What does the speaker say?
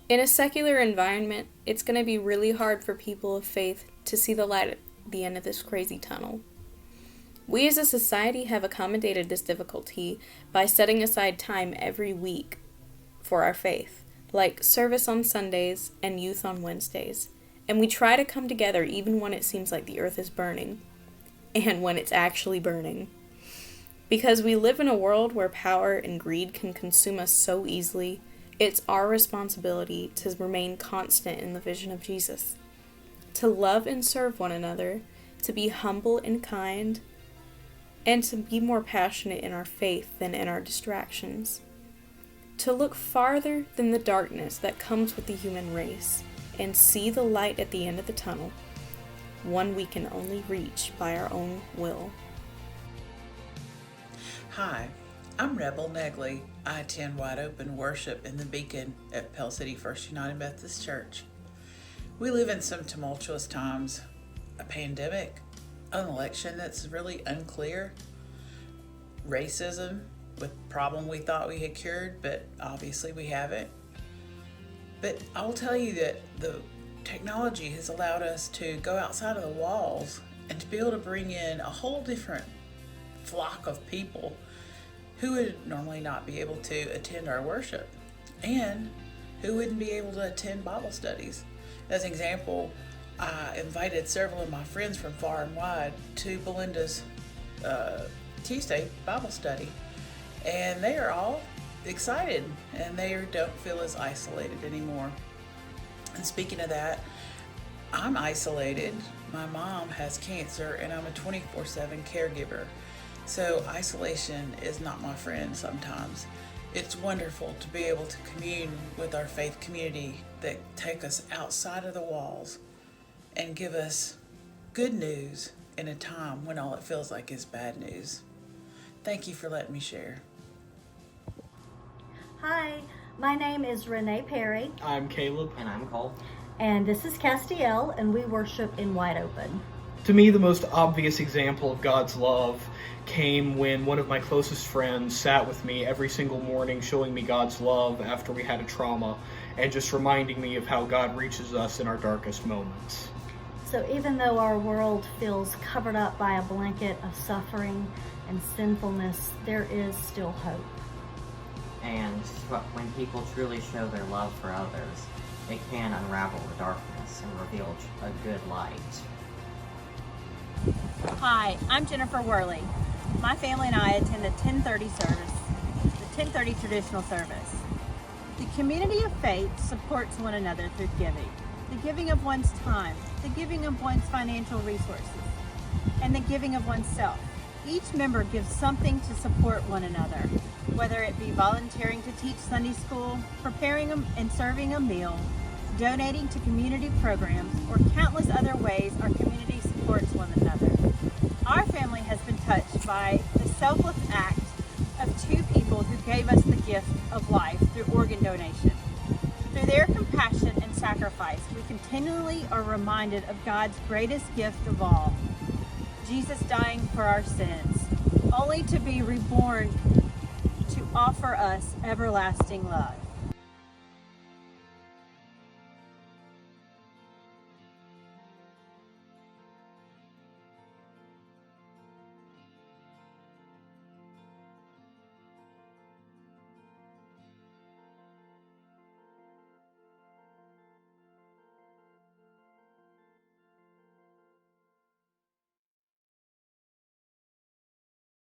In a secular environment, it's going to be really hard for people of faith to see the light at the end of this crazy tunnel. We as a society have accommodated this difficulty by setting aside time every week for our faith, like service on Sundays and youth on Wednesdays. And we try to come together even when it seems like the earth is burning, and when it's actually burning. Because we live in a world where power and greed can consume us so easily, it's our responsibility to remain constant in the vision of Jesus, to love and serve one another, to be humble and kind, and to be more passionate in our faith than in our distractions, to look farther than the darkness that comes with the human race, and see the light at the end of the tunnel, one we can only reach by our own will. Hi, I'm Rebel Negley. I attend Wide Open Worship in the Beacon at Pell City First United Methodist Church. We live in some tumultuous times, a pandemic, an election that's really unclear, racism with a problem we thought we had cured, but obviously we haven't. But I'll tell you that the technology has allowed us to go outside of the walls and to be able to bring in a whole different flock of people who would normally not be able to attend our worship and who wouldn't be able to attend Bible studies. As an example, I invited several of my friends from far and wide to Belinda's Tuesday Bible study, and they are all excited and they don't feel as isolated anymore. And speaking of that, I'm isolated. My mom has cancer and I'm a 24/7 caregiver. So isolation is not my friend sometimes. It's wonderful to be able to commune with our faith community that take us outside of the walls and give us good news in a time when all it feels like is bad news. Thank you for letting me share. Hi, my name is Renee Perry. I'm Caleb. And I'm Cole. And this is Castiel, and we worship in Wide Open. To me, the most obvious example of God's love came when one of my closest friends sat with me every single morning showing me God's love after we had a trauma and just reminding me of how God reaches us in our darkest moments. So even though our world feels covered up by a blanket of suffering and sinfulness, there is still hope. And when people truly show their love for others, it can unravel the darkness and reveal a good light. Hi, I'm Jennifer Worley. My family and I attend the 10:30 service, the 10:30 traditional service. The community of faith supports one another through giving. The giving of one's time, the giving of one's financial resources, and the giving of oneself. Each member gives something to support one another, whether it be volunteering to teach Sunday school, preparing and serving a meal, donating to community programs, or countless other ways our community supports one another. Our family has been touched by the selfless act of two people who gave us the gift of life through organ donation. Through their compassion and sacrifice, we continually are reminded of God's greatest gift of all, Jesus dying for our sins, only to be reborn to offer us everlasting love.